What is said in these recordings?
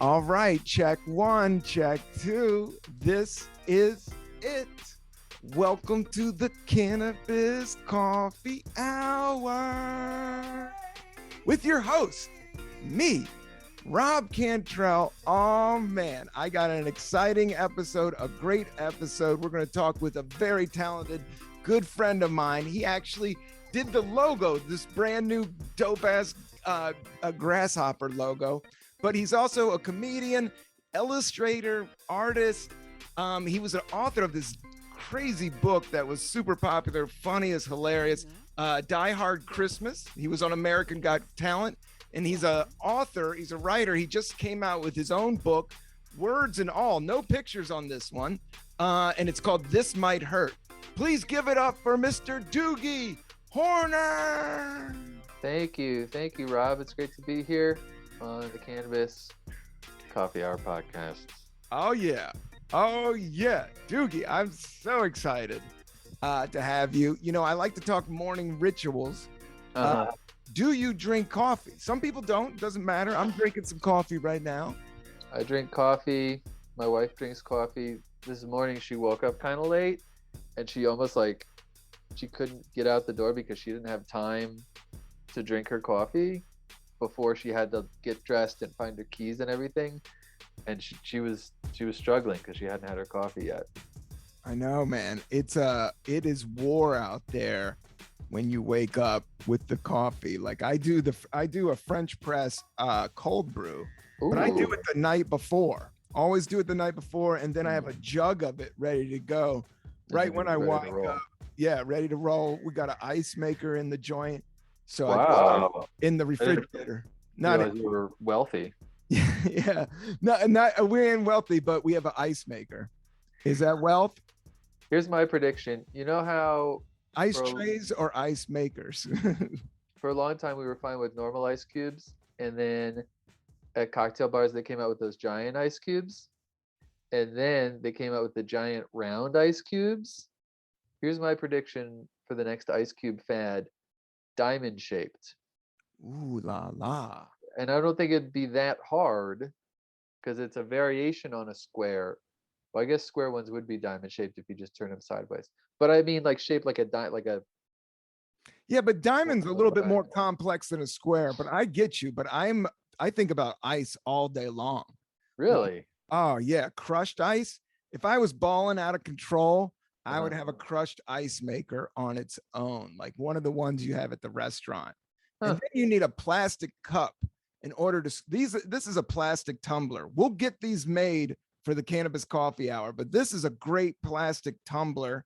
All right, check one, check two. This is it. Welcome to the Cannabis Coffee Hour with your host, me, Rob Cantrell. Oh man, I got an exciting episode, a great episode. We're going to talk with a very talented, good friend of mine. He actually did the logo, this brand new dope ass a grasshopper logo. But he's also a comedian, illustrator, artist. He was an author of this crazy book that was super popular, funny as hilarious, Diehard Christmas. He was on American Got Talent, and he's an author. He's a writer. He just came out with his own book, words and all, no pictures on this one, and it's called This Might Hurt. Please give it up for Mr. Doogie Horner. Thank you, Rob. It's great to be here on the Cannabis Coffee Hour podcast. Oh yeah, Doogie, I'm so excited to have you. You know, I like to talk morning rituals. Do you drink coffee? Some people don't. Doesn't matter. I'm drinking some coffee right now. I drink coffee. My wife drinks coffee. This morning she woke up kind of late, and she almost like she couldn't get out the door because she didn't have time to drink her coffee before she had to get dressed and find her keys and everything, and she was struggling because she hadn't had her coffee yet. I know, man. It is war out there when you wake up with the coffee. Like I do a French press cold brew. Ooh. But I do it the night before. Always do it the night before, and then I have a jug of it ready to go right when I wake up. Yeah, ready to roll. We got an ice maker in the joint. So wow. In the refrigerator. You were wealthy. Yeah. Not we're in wealthy, but we have an ice maker. Is that wealth? Here's my prediction. You know how ice trays or ice makers? For a long time we were fine with normal ice cubes, and then at cocktail bars they came out with those giant ice cubes, and then they came out with the giant round ice cubes. Here's my prediction for the next ice cube fad. Diamond shaped. Ooh la la. And I don't think it'd be that hard because it's a variation on a square. Well, I guess square ones would be diamond shaped if you just turn them sideways. But I mean, like shaped like a. Yeah, but diamond's a little bit more complex than a square. But I get you. But I think about ice all day long. Really? Oh yeah, crushed ice. If I was balling out of control, I would have a crushed ice maker on its own, like one of the ones you have at the restaurant. And then you need a plastic cup in order to this is a plastic tumbler. We'll get these made for the Cannabis Coffee Hour, but this is a great plastic tumbler.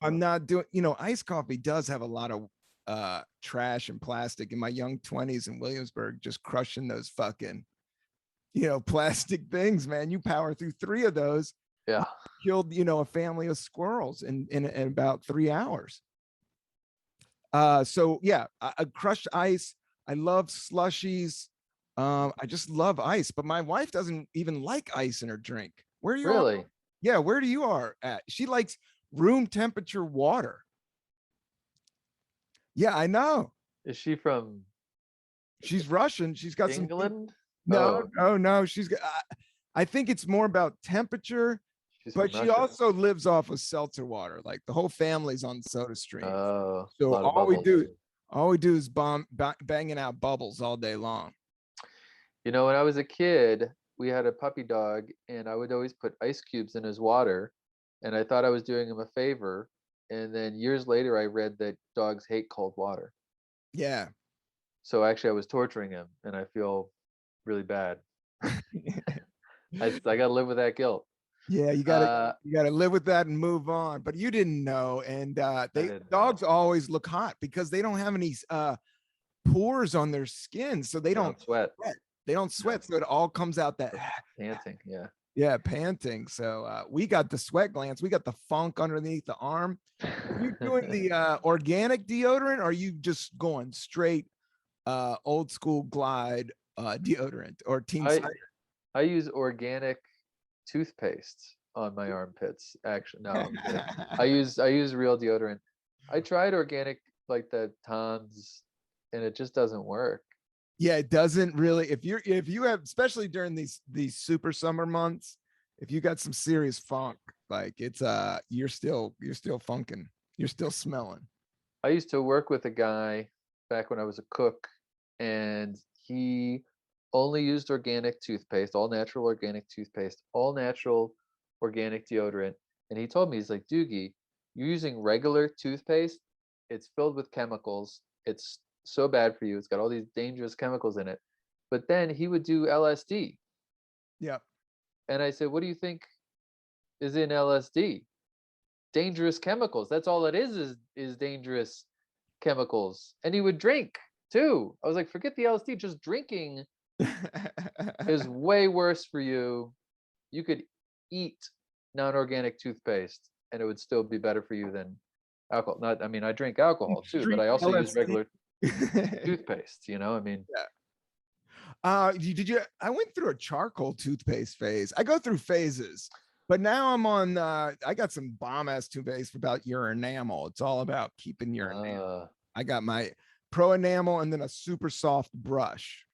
I'm not doing, iced coffee does have a lot of trash and plastic. In my young 20s in Williamsburg, just crushing those fucking, plastic things, man. You power through 3 of those. Yeah. Killed, a family of squirrels in about 3 hours. So yeah, crushed ice. I love slushies. I just love ice, but my wife doesn't even like ice in her drink. Where do you really? Yeah, where do you are at? She likes room temperature water. Yeah, I know. Is she from? She's Russian. She's got England? No. She's got. I think it's more about temperature. But she also lives off of seltzer water. Like the whole family's on Soda Stream. Oh, so all we do is banging out bubbles all day long. When I was a kid, we had a puppy dog, and I would always put ice cubes in his water, and I thought I was doing him a favor. And then years later, I read that dogs hate cold water. Yeah. So actually, I was torturing him, and I feel really bad. I got to live with that guilt. Yeah, you gotta live with that and move on. But you didn't know, and dogs always look hot because they don't have any pores on their skin, so they don't sweat. They don't sweat, so it all comes out that panting. Yeah, panting. So we got the sweat glands, we got the funk underneath the arm. Are you doing the organic deodorant, or are you just going straight old school Glide deodorant or Team Cider? I use organic toothpaste on my armpits. Actually, no, I use real deodorant. I tried organic like the Tom's, and it just doesn't work. Yeah, it doesn't really. If you have, especially during these super summer months, if you got some serious funk, like it's you're still funking, you're still smelling. I used to work with a guy back when I was a cook, and he only used organic toothpaste, all natural organic toothpaste, all natural organic deodorant. And he told me, he's like, Doogie, you're using regular toothpaste. It's filled with chemicals. It's so bad for you. It's got all these dangerous chemicals in it. But then he would do LSD. Yeah. And I said, what do you think is in LSD? Dangerous chemicals. That's all it is dangerous chemicals. And he would drink too. I was like, forget the LSD, just drinking is way worse for you. You could eat non-organic toothpaste and it would still be better for you than alcohol. Not, I mean, I drink alcohol too, but I also use regular toothpaste, I mean. Yeah. Did you? I went through a charcoal toothpaste phase. I go through phases, but now I'm on. I got some bomb ass toothpaste about your enamel. It's all about keeping your enamel. I got my pro enamel and then a super soft brush.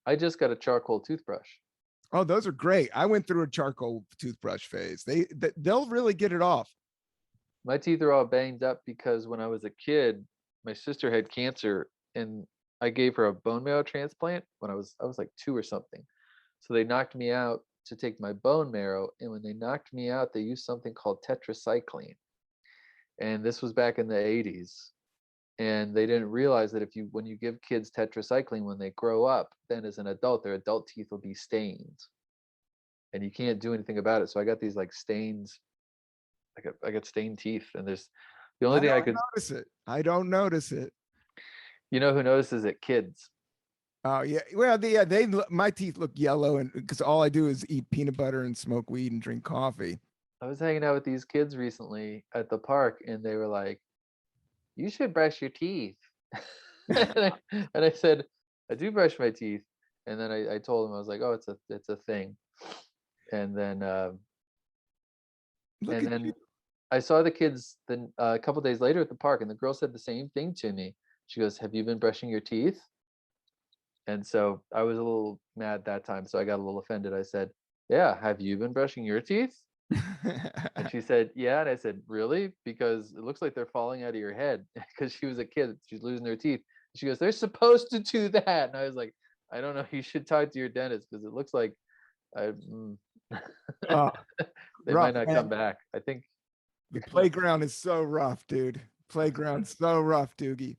I just got a charcoal toothbrush. Oh, those are great. I went through a charcoal toothbrush phase. They'll really get it off. My teeth are all banged up because when I was a kid, my sister had cancer and I gave her a bone marrow transplant when I was like 2 or something. So they knocked me out to take my bone marrow, and when they knocked me out, they used something called tetracycline. And this was back in the 80s. And they didn't realize that when you give kids tetracycline when they grow up, then as an adult, their adult teeth will be stained. And you can't do anything about it. So I got these like stains. I got stained teeth, and there's the only thing I could notice it. I don't notice it. You know who notices it? Kids. Oh yeah, well, my teeth look yellow, and because all I do is eat peanut butter and smoke weed and drink coffee. I was hanging out with these kids recently at the park, and they were like, "You should brush your teeth." and I said, "I do brush my teeth." And then I told them, I was like, "Oh, it's a thing." And then I saw the kids then a couple days later at the park, and the girl said the same thing to me. She goes, "Have you been brushing your teeth?" And so I was a little mad that time, so I got a little offended. I said, "Yeah, have you been brushing your teeth?" And she said, "Yeah." And I said, "Really? Because it looks like they're falling out of your head." Because she was a kid, she's losing her teeth. She goes, "They're supposed to do that." And I was like, "I don't know. You should talk to your dentist because it looks like they might not come back." I think the playground is so rough, dude. Playground's so rough, Doogie.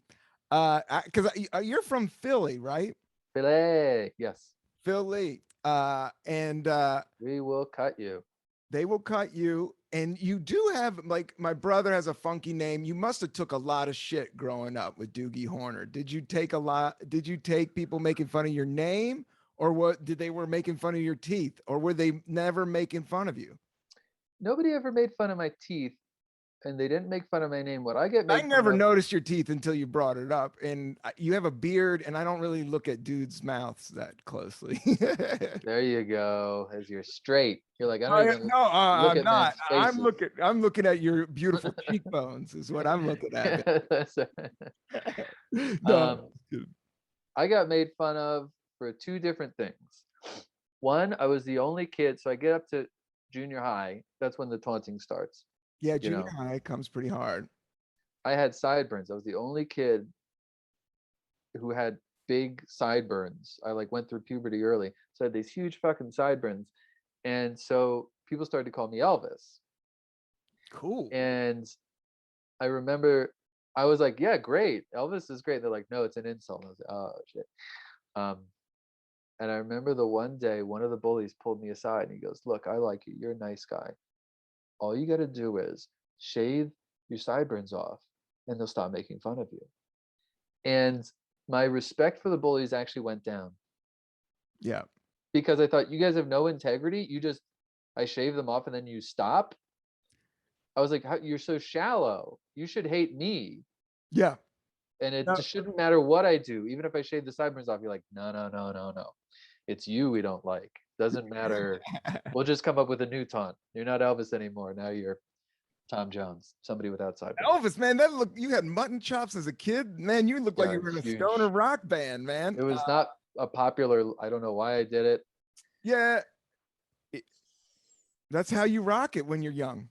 Because you're from Philly, right? Philly, yes. Philly. And we will cut you. They will cut you. And you do have, like, my brother has a funky name. You must have took a lot of shit growing up with Doogie Horner. Did you take people making fun of your name, or what? Did they were making fun of your teeth, or were they never making fun of you? Nobody ever made fun of my teeth, and they didn't make fun of my name. What I get made I never noticed your teeth until you brought it up, and you have a beard, and I don't really look at dudes' mouths that closely. There you go. As you're straight, you're like, I don't even no, look I'm at not. men's faces. I'm looking at your beautiful cheekbones. Is what I'm looking at. No. I got made fun of for 2 different things. One, I was the only kid, so I get up to junior high. That's when the taunting starts. Yeah, junior high comes pretty hard. I had sideburns. I was the only kid who had big sideburns. I like went through puberty early, so I had these huge fucking sideburns, and so people started to call me Elvis. Cool. And I remember I was like, "Yeah, great, Elvis is great." They're like, "No, it's an insult." I was like, "Oh shit." And I remember the one day, one of the bullies pulled me aside and he goes, "Look, I like you. You're a nice guy. All you got to do is shave your sideburns off and they'll stop making fun of you." And my respect for the bullies actually went down. Yeah. Because I thought, you guys have no integrity. I shave them off and then you stop. I was like, you're so shallow. You should hate me. Yeah. And it just shouldn't matter what I do. Even if I shave the sideburns off, you're like, no. It's you we don't like. Doesn't matter. We'll just come up with a new taunt. You're not Elvis anymore. Now you're Tom Jones, somebody without sideburns. Elvis, man, you had mutton chops as a kid, man. You looked like you were in a Huge. stoner rock band, man. It was not a popular. I don't know why I did it. Yeah, that's how you rock it when you're young.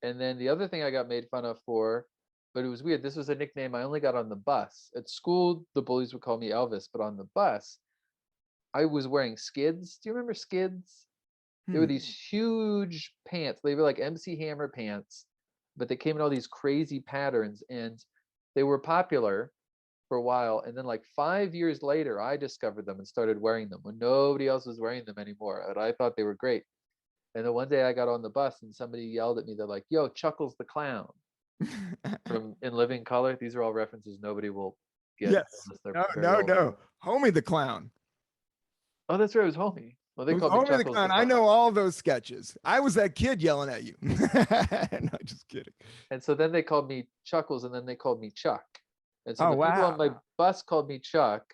And then the other thing I got made fun of for, but it was weird. This was a nickname I only got on the bus. At school, the bullies would call me Elvis, but on the bus, I was wearing skids. Do you remember skids? They were these huge pants. They were like MC Hammer pants, but they came in all these crazy patterns, and they were popular for a while. And then like 5 years later, I discovered them and started wearing them when nobody else was wearing them anymore. And I thought they were great. And then one day I got on the bus and somebody yelled at me. They're like, "Yo, Chuckles the Clown," from In Living Color. These are all references nobody will get. Yes. No. Homie the Clown. Oh, that's right. It was Homie. Well, they called me Homie the Chuckles Clown. I know all those sketches. I was that kid yelling at you. No, just kidding. And so then they called me Chuckles, and then they called me Chuck. And so Oh, the people wow. on my bus called me Chuck.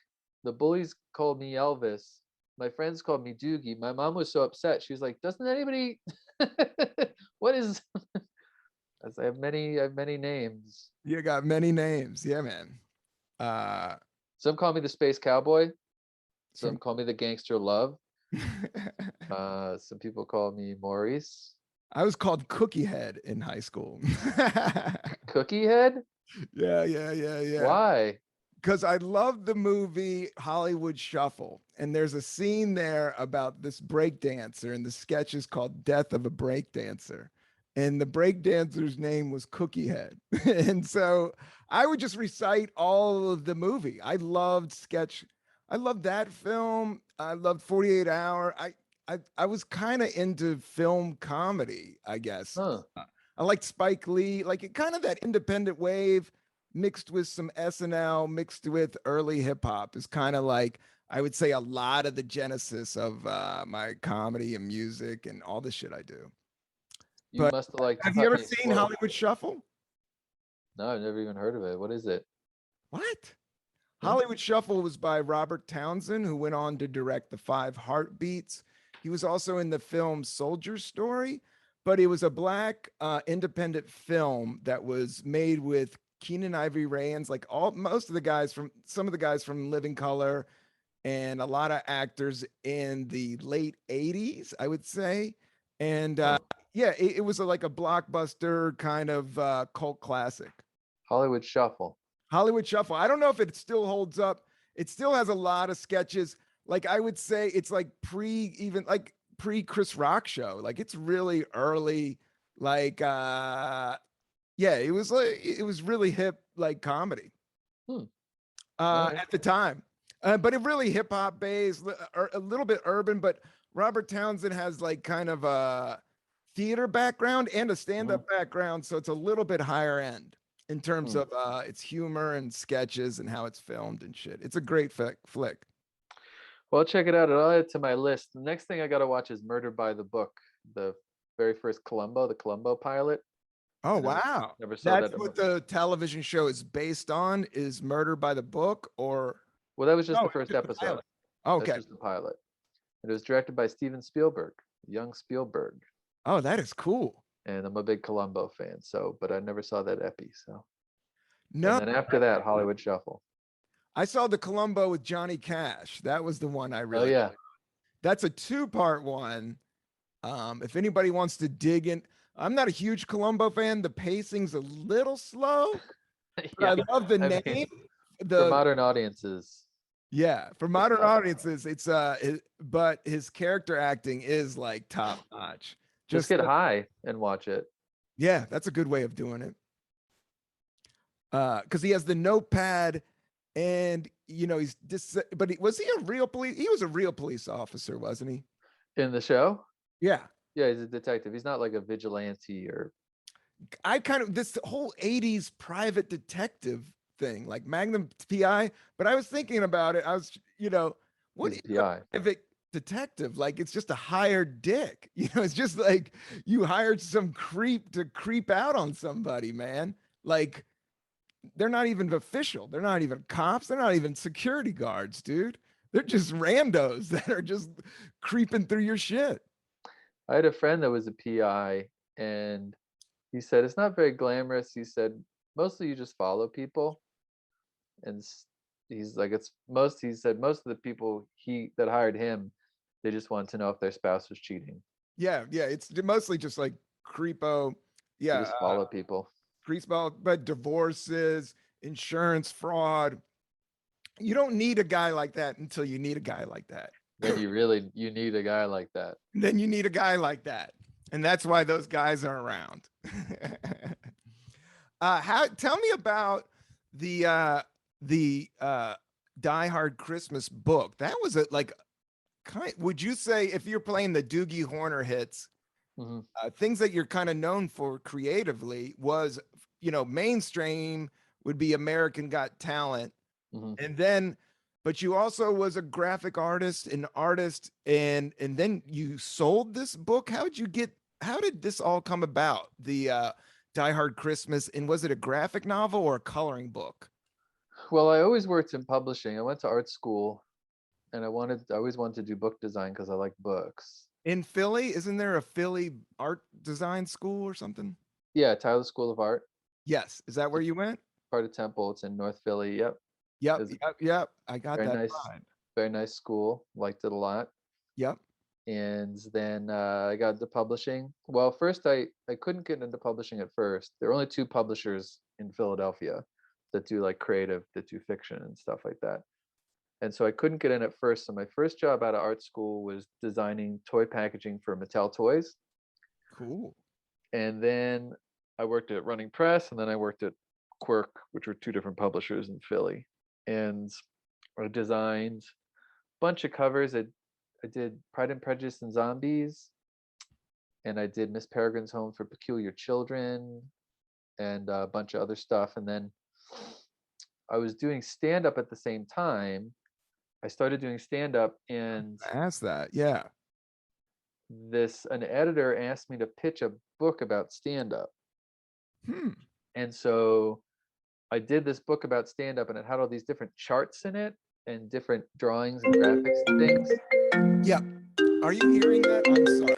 The bullies called me Elvis. My friends called me Doogie. My mom was so upset. She was like, "Doesn't anybody? What is?" As I have many names. You got many names. Yeah, man. Some call me the Space Cowboy. Some call me the Gangster Love. Some people call me Maurice. I was called Cookie Head in high school. Cookie Head? Yeah. Why? Because I love the movie Hollywood Shuffle. And there's a scene there about this breakdancer, and the sketch is called Death of a Breakdancer. And the breakdancer's name was Cookie Head. And so I would just recite all of the movie. I loved that film. I loved 48 Hour. I was kind of into film comedy, I guess. Huh. I liked Spike Lee, like it kind of that independent wave mixed with some SNL, mixed with early hip hop is kind of like, I would say, a lot of the genesis of my comedy and music and all the shit I do. You must have liked. Have you ever seen Hollywood Shuffle? No, I've never even heard of it. What is it? What? Hollywood Shuffle was by Robert Townsend, who went on to direct The Five Heartbeats. He was also in the film Soldier Story, but it was a black independent film that was made with Keenan Ivory Wayans, like some of the guys from Living Color, and a lot of actors in the late 80s, I would say. And it was like a blockbuster kind of cult classic. Hollywood Shuffle. Hollywood Shuffle. I don't know if it still holds up. It still has a lot of sketches. Like I would say it's like pre Chris Rock show. Like it's really early. Like it was really hip, like comedy at the time. But it really hip hop based, a little bit urban, but Robert Townsend has like kind of a theater background and a stand-up background. So it's a little bit higher end in terms of its humor and sketches and how it's filmed and shit. It's a great flick. Well, I'll check it out. I'll add it to my list. The next thing I got to watch is Murder by the Book, the very first the Columbo pilot. Oh, wow. Never saw That's that. what the television show is based on, is Murder by the Book, or? Well, that was just the first episode. Okay. That's just the pilot. It was directed by Steven Spielberg, young Spielberg. Oh, that is cool. And I'm a big Columbo fan, but I never saw that epi. So no. And then after that, Hollywood Shuffle. I saw the Columbo with Johnny Cash. That was the one I really. Oh yeah. Liked. That's a 2-part one. If anybody wants to dig in, I'm not a huge Columbo fan. The pacing's a little slow. But I love the name. For modern audiences. Yeah, for modern audiences, it's but his character acting is like top notch. Just get high and watch it. Yeah, that's a good way of doing it. Because he has the notepad, and he's but was he a real police? He was a real police officer, wasn't he? In the show? Yeah. Yeah, he's a detective. He's not like a vigilante or. I kind of this whole 80s private detective thing, like Magnum PI, but I was thinking about it. I was, what is a private detective? Like, it's just a hired dick. It's just like you hired some creep to creep out on somebody, man. Like, they're not even official. They're not even cops. They're not even security guards, dude. They're just randos that are just creeping through your shit. I had a friend that was a PI, and He said it's not very glamorous. He said mostly you just follow people, and he's like he said most of the people that hired him, they just want to know if their spouse was cheating. Yeah, it's mostly just like creepo. You Yeah, just follow people. creepo, but divorces, insurance fraud. You don't need a guy like that until you need a guy like that. Then you need a guy like that. Then you need a guy like that, and that's why those guys are around. Tell me about the Diehard Christmas book. That was would you say, if you're playing the Doogie Horner hits, things that you're kind of known for creatively was, mainstream would be American Got Talent. And then, but you also was a graphic artist, and then you sold this book. How did this all come about? The Diehard Christmas, and was it a graphic novel or a coloring book? Well, I always worked in publishing. I went to art school, and I always wanted to do book design because I like books. In Philly, isn't there a Philly art design school or something? Yeah, Tyler School of Art. Yes, is that where you went? Part of Temple. It's in North Philly. Yep. Yep. I got very that. Nice, very nice school. Liked it a lot. Yep. And then I got into publishing. Well, first I couldn't get into publishing at first. There were only 2 publishers in Philadelphia that do like creative, that do fiction and stuff like that. And so I couldn't get in at first. So my first job out of art school was designing toy packaging for Mattel toys. Cool. And then I worked at Running Press, and then I worked at Quirk, which were 2 different publishers in Philly. And I designed a bunch of covers. I did Pride and Prejudice and Zombies, and I did Miss Peregrine's Home for Peculiar Children, and a bunch of other stuff. And then I was doing stand-up at the same time. I started doing stand-up, and I asked that. Yeah. an editor asked me to pitch a book about stand-up. And so I did this book about stand-up, and it had all these different charts in it and different drawings and graphics and things. Yeah. Are you hearing that? I'm sorry.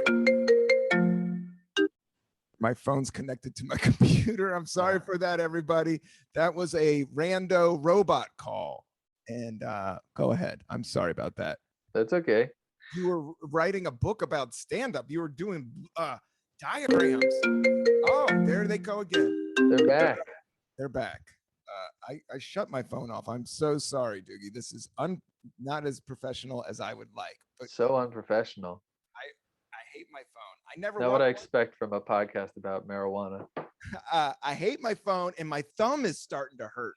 My phone's connected to my computer. I'm sorry for that, everybody. That was a rando robot call. And go ahead. I'm sorry about that. That's okay. You were writing a book about stand-up. You were doing diagrams. Oh, there they go again. They're back. They're back. I shut my phone off. I'm so sorry, Doogie. This is not as professional as I would like. But so unprofessional. I hate my phone. I never. Not what I expect from a podcast about marijuana. I hate my phone, and my thumb is starting to hurt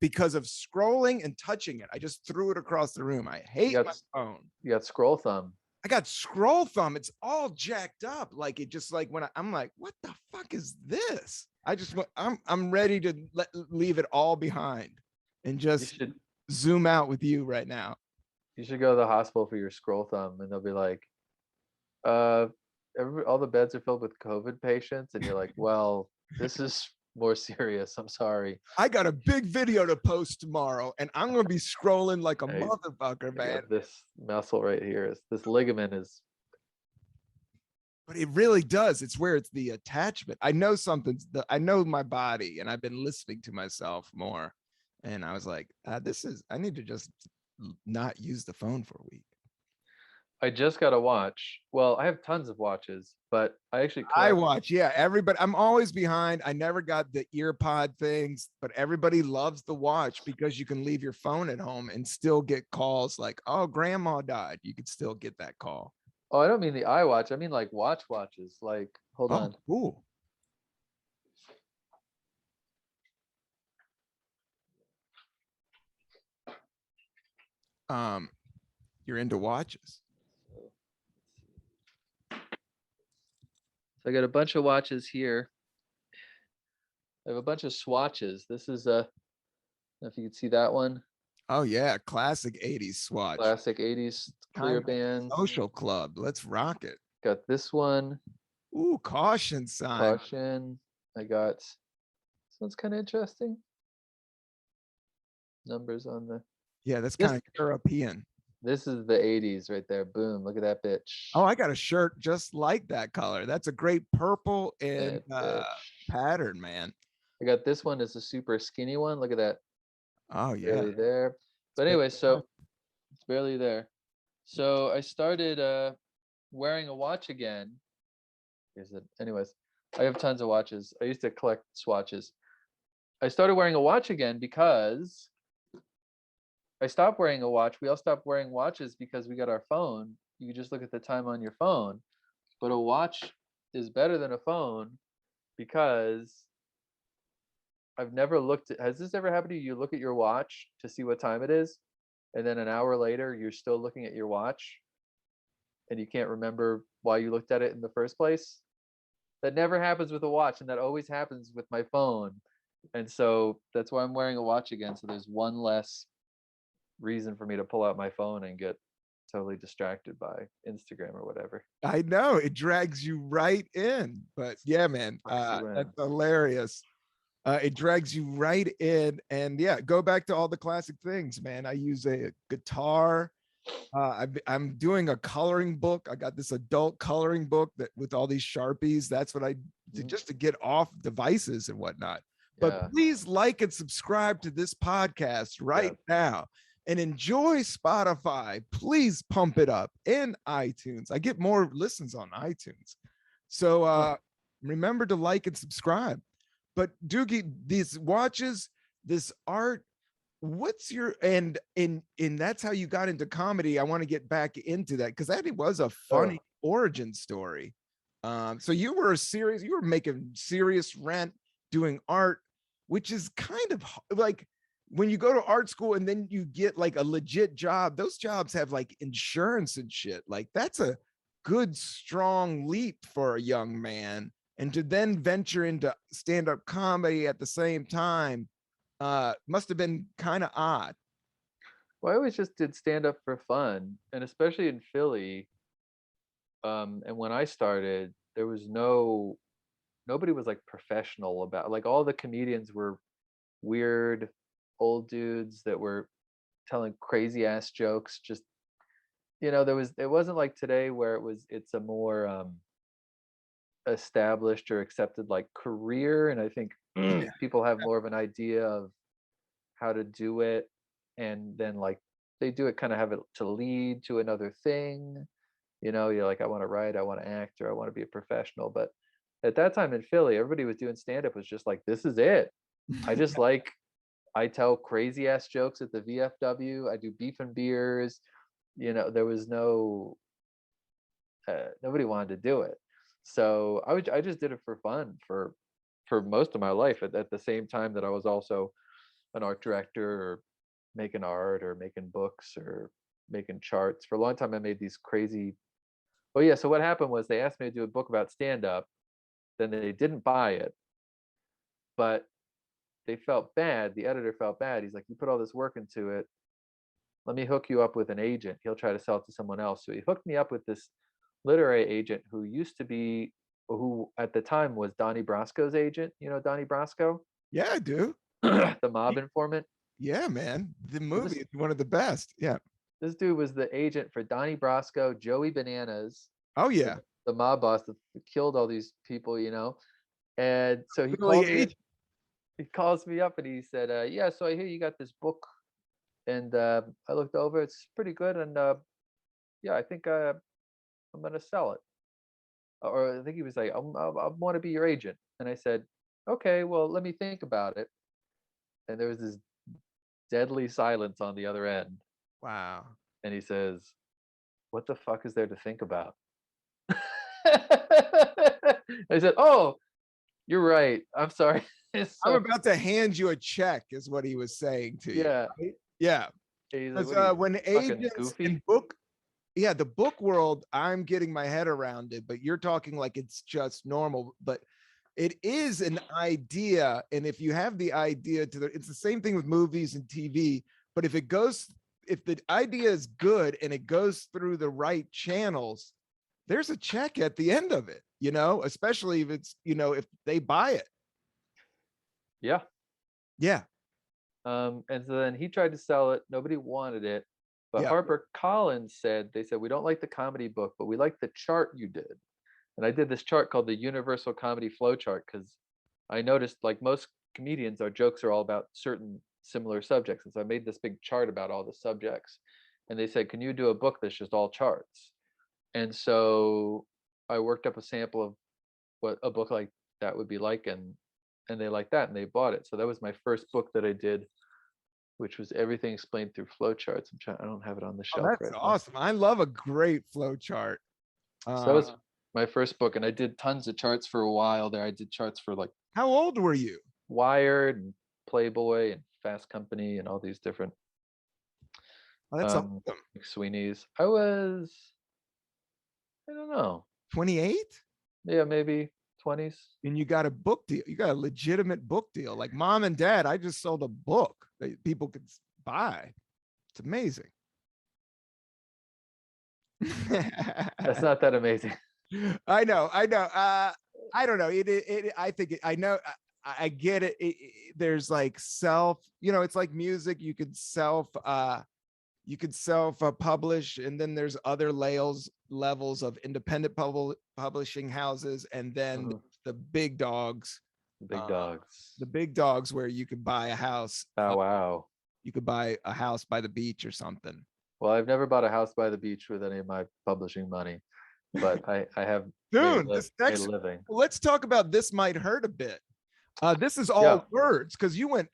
because of scrolling and touching it. I just threw it across the room. I hate my phone. You got scroll thumb. I got scroll thumb. It's all jacked up. Like it just like when I'm like, what the fuck is this? I'm ready to leave it all behind and just zoom out with you right now. You should go to the hospital for your scroll thumb, and they'll be like, all the beds are filled with COVID patients, and you're like, well, this is more serious. I'm sorry. I got a big video to post tomorrow, and I'm gonna be scrolling like a motherfucker, man. This muscle right here this ligament is. But it really does. It's where it's the attachment. I know I know my body, and I've been listening to myself more. And I was like, I need to just not use the phone for a week. I just got a watch. Well, I have tons of watches, but I watch. Yeah, everybody. I'm always behind. I never got the ear pod things, but everybody loves the watch because you can leave your phone at home and still get calls like, oh, grandma died. You could still get that call. Oh, I don't mean the iWatch. I mean like watches. Like, hold on. Cool. You're into watches. So I got a bunch of watches here. I have a bunch of swatches. This is I don't know if you can see that one. Oh yeah, classic 80s swatch. Classic 80s clear band. Social club. Let's rock it. Got this one. Ooh, caution sign. Caution. I got this one's kind of interesting. Numbers on the. Yeah, that's kind of European. This is the 80s right there. Boom. Look at that bitch. Oh, I got a shirt just like that color. That's a great purple and pattern, man. I got this one is a super skinny one. Look at that. Oh yeah. Barely there. But anyway, so it's barely there. So I started wearing a watch again. Here's it. Anyways, I have tons of watches. I used to collect swatches. I started wearing a watch again because I stopped wearing a watch. We all stopped wearing watches because we got our phone. You just look at the time on your phone. But a watch is better than a phone because I've never looked at, has this ever happened to you? You look at your watch to see what time it is, and then an hour later, you're still looking at your watch and you can't remember why you looked at it in the first place? That never happens with a watch, and that always happens with my phone. And so that's why I'm wearing a watch again. So there's one less reason for me to pull out my phone and get totally distracted by Instagram or whatever. I know it drags you right in, but yeah, man, that's hilarious. It drags you right in, and yeah, go back to all the classic things, man. I use a guitar. I'm doing a coloring book. I got this adult coloring book that with all these Sharpies. That's what I did just to get off devices and whatnot. But please like and subscribe to this podcast right now and enjoy Spotify. Please pump it up in iTunes. I get more listens on iTunes. So remember to like and subscribe. But Doogie, these watches, this art, what's your and that's how you got into comedy. I want to get back into that because that was a funny origin story. So you were making serious rent doing art, which is kind of like when you go to art school and then you get like a legit job, those jobs have like insurance and shit. Like that's a good, strong leap for a young man. And to then venture into stand-up comedy at the same time must have been kind of odd. Well, I always just did stand-up for fun, and especially in Philly. And when I started, there was nobody was like professional about, like, all the comedians were weird old dudes that were telling crazy ass jokes. Just, it wasn't like today where it's a more established or accepted like career, and I think people have more of an idea of how to do it, and then like they do it, kind of have it to lead to another thing. You're like, I want to write, I want to act, or I want to be a professional. But at that time in Philly, everybody was doing stand-up was just like, this is it. I tell crazy ass jokes at the VFW. I do beef and beers. There was nobody wanted to do it. So I just did it for fun for most of my life. At the same time that I was also an art director, or making art, or making books, or making charts. For a long time, I made these crazy. Oh yeah. So what happened was they asked me to do a book about stand-up. Then they didn't buy it, but they felt bad. The editor felt bad. He's like, you put all this work into it. Let me hook you up with an agent. He'll try to sell it to someone else. So he hooked me up with this literary agent who at the time was Donnie Brasco's agent. You know Donnie Brasco? Yeah, I do. The mob informant. Yeah, man. The movie is one of the best. Yeah. This dude was the agent for Donnie Brasco, Joey Bananas. Oh yeah. The mob boss that killed all these people, And so he calls me up and he said, yeah, so I hear you got this book, and I looked over, it's pretty good, and yeah, I think I'm gonna sell it. Or I think he was like, I want to be your agent. And I said, okay, well, let me think about it. And there was this deadly silence on the other end. Wow. And he says, what the fuck is there to think about? I said, oh, you're right, I'm sorry. I'm about to hand you a check, is what he was saying to you. Yeah. Right? Yeah. Like, when agents in the book world, I'm getting my head around it, but you're talking like it's just normal. But it is an idea, and if you have the idea it's the same thing with movies and TV. But if the idea is good and it goes through the right channels, there's a check at the end of it. Especially if it's if they buy it. Yeah. Yeah. And so then he tried to sell it. Nobody wanted it. But HarperCollins said, we don't like the comedy book, but we like the chart you did. And I did this chart called the Universal Comedy Flow Chart, because I noticed like most comedians, our jokes are all about certain similar subjects. And so I made this big chart about all the subjects. And they said, can you do a book that's just all charts? And so I worked up a sample of what a book like that would be like, and they liked that and they bought it. So that was my first book that I did, which was everything explained through flowcharts. I don't have it on the Oh, shelf that's right now. awesome. I love a great flow chart. So that was my first book, and I did tons of charts for a while there. I did charts for like How old were you? Wired and Playboy and Fast Company and all these different Oh, that's awesome. McSweeney's. I don't know, 28? yeah, maybe 20s. And you got a book deal. You got a legitimate book deal. Like Mom and Dad, I just sold a book that people could buy. It's amazing. That's not that amazing. I know. I don't know. I think I know. I get it. There's like it's like music. You could self publish, and then there's other levels of independent publishing houses, and then the big dogs. The big dogs where you could buy a house. Oh, wow. You could buy a house by the beach or something. Well, I've never bought a house by the beach with any of my publishing money, but I have Dude, made a living. Let's talk about This Might Hurt a bit. This is all words, because you went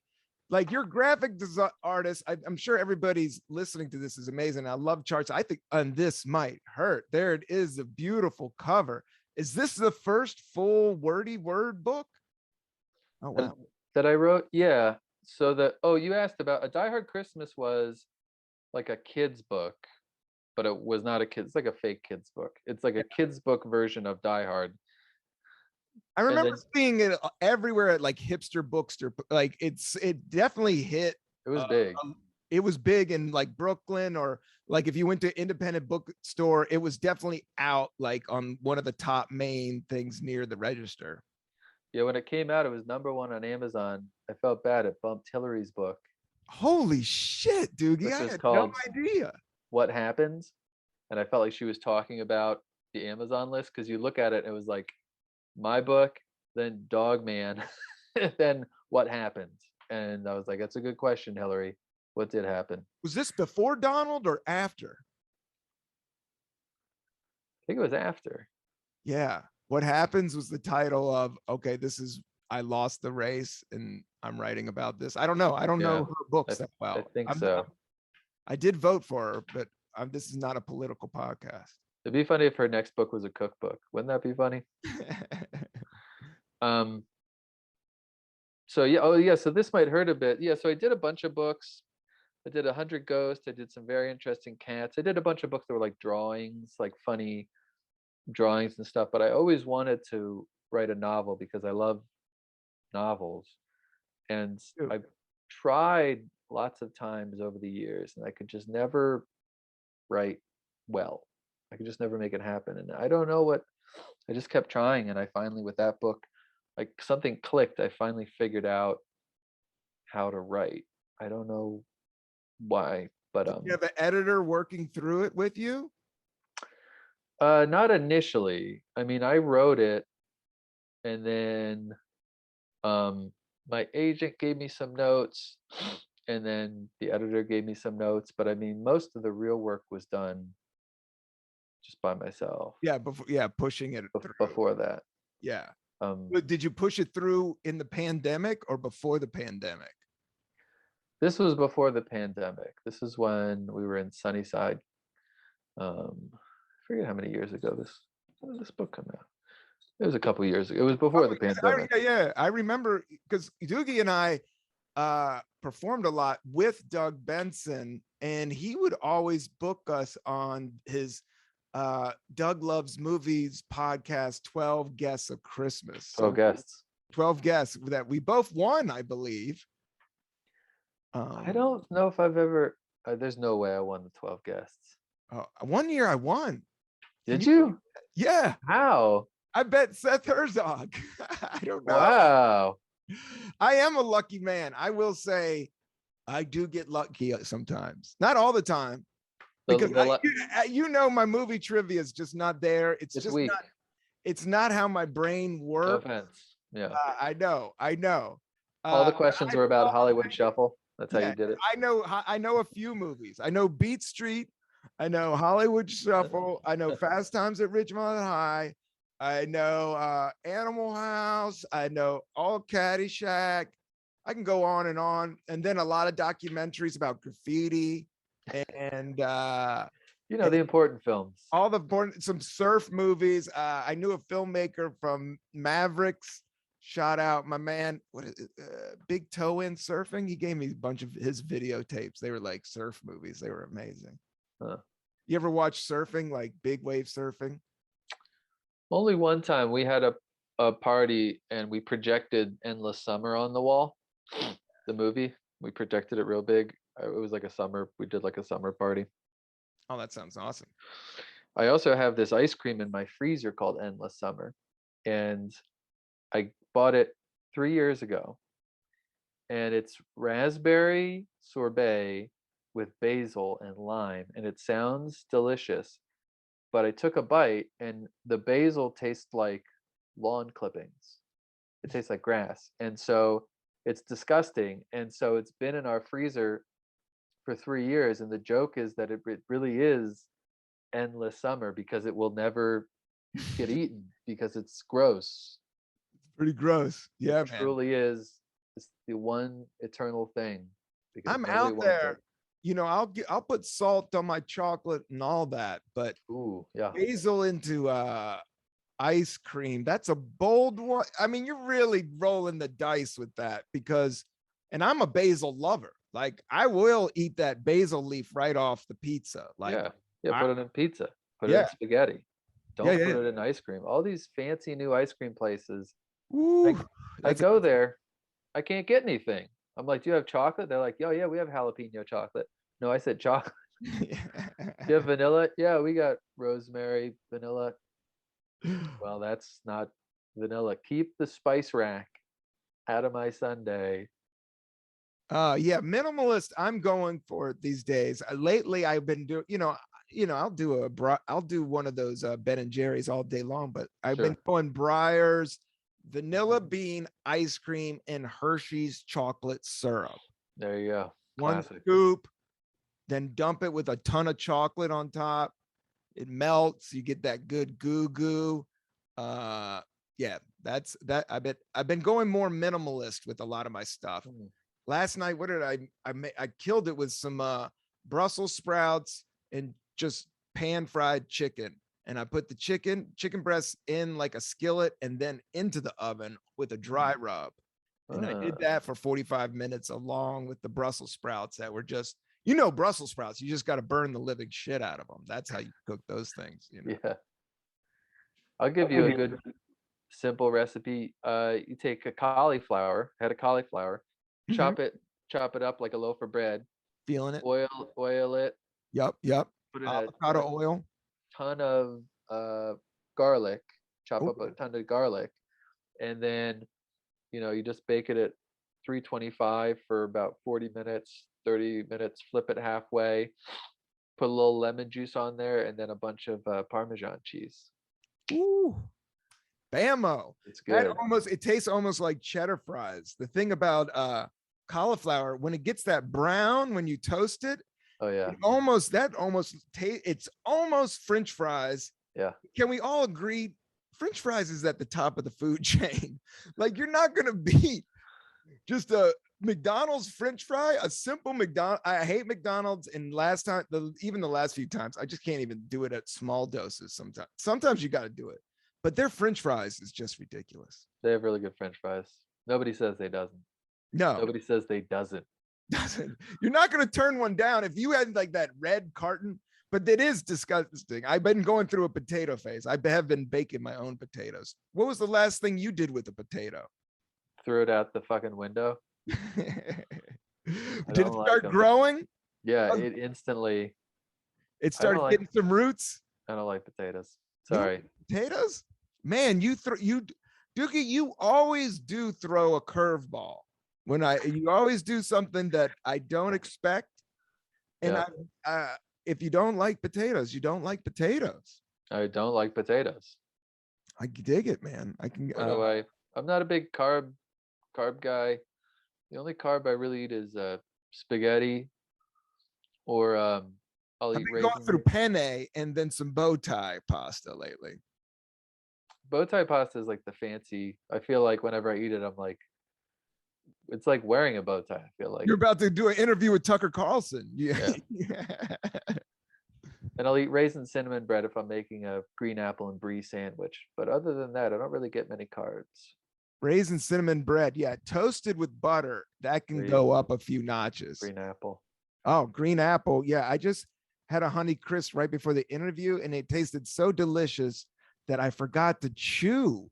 like your graphic design artist. I'm sure everybody's listening to this is amazing. I love charts. I think on This Might Hurt, there it is, a beautiful cover. Is this the first full wordy word book? Oh, wow. That I wrote? Yeah. So you asked about a Diehard Christmas was like a kid's book, but it was not a kid's. It's like a fake kid's book. It's like a kid's book version of Die Hard. I remember seeing it everywhere at like hipster bookstore. Like it definitely hit. It was big. It was big in like Brooklyn, or like if you went to independent bookstore, it was definitely out like on one of the top main things near the register. Yeah, when it came out, it was #1 on Amazon. I felt bad. It bumped Hillary's book. Holy shit, Doogie! I had no idea. What Happens? And I felt like she was talking about the Amazon list, because you look at it, it was like my book, then Dog Man, then What Happens? And I was like, that's a good question, Hillary. What did happen? Was this before Donald or after? I think it was after. Yeah. What Happens was the title of, okay, this is, I lost the race and I'm writing about this. I don't know. I don't know her books that well. I think so. I did vote for her, but this is not a political podcast. It'd be funny if her next book was a cookbook. Wouldn't that be funny? So yeah, so This Might Hurt a bit. Yeah, so I did a bunch of books. I did 100 Ghosts. I did some very interesting cats. I did a bunch of books that were like drawings, like funny drawings and stuff. But I always wanted to write a novel because I love novels. And I've tried lots of times over the years, and I could just never write well. I could just never make it happen. And I don't know what, I just kept trying. And I finally, with that book, like something clicked. I finally figured out how to write. I don't know why, but you have an editor working through it with you? Not initially. I mean, I wrote it, and then my agent gave me some notes, and then the editor gave me some notes. But I mean, most of the real work was done just by myself. Yeah, pushing it through. Before that. Yeah. Did you push it through in the pandemic or before the pandemic? This was before the pandemic. This is when we were in Sunnyside. I forget how many years ago when did this book come out? It was a couple years ago. It was before the pandemic. I remember because Doogie and I performed a lot with Doug Benson, and he would always book us on his Doug Loves Movies podcast, 12 Guests of Christmas. So 12 guests that we both won, I believe. I don't know if I've ever, there's no way I won the 12 guests. One year I won. Did you? Yeah. How? I bet Seth Herzog. I don't know. Wow. I am a lucky man. I will say I do get lucky sometimes. Not all the time. Because my movie trivia is just not there. It's just weak. It's not how my brain works. No offense. Yeah. I know. I know. All the Uh, questions I were about saw, Hollywood Shuffle. That's how yeah, you did it. I know a few movies. I know Beat Street. I know Hollywood Shuffle. I know Fast Times at Ridgemont High. I know Animal House. I know all Caddyshack. I can go on. And then a lot of documentaries about graffiti and You know, the important films. all the some surf movies. I knew a filmmaker from Mavericks. Shout out my man, what is it, Big Toe in Surfing. He gave me a bunch of his videotapes. They were like surf movies. They were amazing. Huh. You ever watch surfing, like big wave surfing? Only one time we had a party and we projected Endless Summer on the wall. The movie. We projected it real big. It was like a summer. We did like a summer party. Oh, that sounds awesome. I also have this ice cream in my freezer called Endless Summer. And I bought it 3 years ago. And it's raspberry sorbet with basil and lime. And it sounds delicious. But I took a bite and the basil tastes like lawn clippings. It tastes like grass. And so it's disgusting. And so it's been in our freezer for 3 years. And the joke is that it really is endless summer because it will never get eaten because it's gross. Pretty gross. Yeah, It man. truly is. It's the one eternal thing because I'm nobody out wants there. it. You know, I'll put salt on my chocolate and all that, but Ooh, yeah. basil into ice cream, that's a bold one. I mean, you're really rolling the dice with that because, and I'm a basil lover. Like I will eat that basil leaf right off the pizza. Like, Yeah. Yeah, put it in pizza. Put it yeah, in spaghetti. yeah, Don't put yeah. it in ice cream. All these fancy new ice cream places. Ooh, I that's go there, I can't get anything. I'm like, do you have chocolate? They're like, oh yeah, we have jalapeno chocolate. No, I said chocolate. Do you have vanilla? Yeah, we got rosemary, vanilla. Well, that's not vanilla. Keep the spice rack out of my sundae. Yeah, minimalist. I'm going for it these days. Lately, I've been doing, I'll do one of those Ben and Jerry's all day long, but I've been Sure. going Breyers, vanilla bean ice cream, and Hershey's chocolate syrup. There you go. One Classic. scoop, then dump it with a ton of chocolate on top. It melts. You get that good goo goo. Yeah, that's that. I've been going more minimalist with a lot of my stuff. Mm. Last night, what did I killed it with some Brussels sprouts and just pan fried chicken. And I put the chicken breasts in like a skillet and then into the oven with a dry rub. And I did that for 45 minutes along with the Brussels sprouts that were just, Brussels sprouts, you just got to burn the living shit out of them. That's how you cook those things. Yeah. I'll give you a good simple recipe. You take a head of cauliflower, chop it up like a loaf of bread, Feeling it. oil it, Yep. put in Avocado oil. ton of garlic, chop Ooh. up a ton of garlic, and then you just bake it at 325 for about 40 minutes, 30 minutes, flip it halfway, put a little lemon juice on there, and then a bunch of Parmesan cheese. Ooh. Bammo. It's good. It tastes almost like cheddar fries. The thing about cauliflower, when it gets that brown, when you toast it, Oh yeah. It's almost French fries. Yeah. Can we all agree French fries is at the top of the food chain? Like you're not gonna beat just a McDonald's French fry, a simple McDonald's. I hate McDonald's, and even the last few times, I just can't even do it at small doses. Sometimes you got to do it, but their French fries is just ridiculous. They have really good French fries. Nobody says they doesn't. No, Nobody says they doesn't. You're not going to turn one down if you had like that red carton. But it is disgusting. I've been going through a potato phase. I have been baking my own potatoes. What was the last thing you did with a potato? Threw it out the fucking window. Did it don't like start 'em. Yeah, Oh. it instantly. It started getting some roots. I don't like potatoes. You don't Sorry. like potatoes? Man, Doogie, you always do throw a curveball. You always do something that I don't expect. And Yeah. if you don't like potatoes, you don't like potatoes. I don't like potatoes. I dig it, man. I can. What do I? I'm not a big carb guy. The only carb I really eat is spaghetti, or I'll I've eat been going raisins. through penne and then some bow tie pasta lately. Bow tie pasta is like the fancy. I feel like whenever I eat it, I'm like, it's like wearing a bow tie. I feel like. You're about to do an interview with Tucker Carlson. Yeah. Yeah. And I'll eat raisin cinnamon bread if I'm making a green apple and brie sandwich. But other than that, I don't really get many carbs. Raisin cinnamon bread. Yeah. Toasted with butter. That can Green, go up a few notches. green apple. Oh, green apple. Yeah. I just had a Honey Crisp right before the interview and it tasted so delicious that I forgot to chew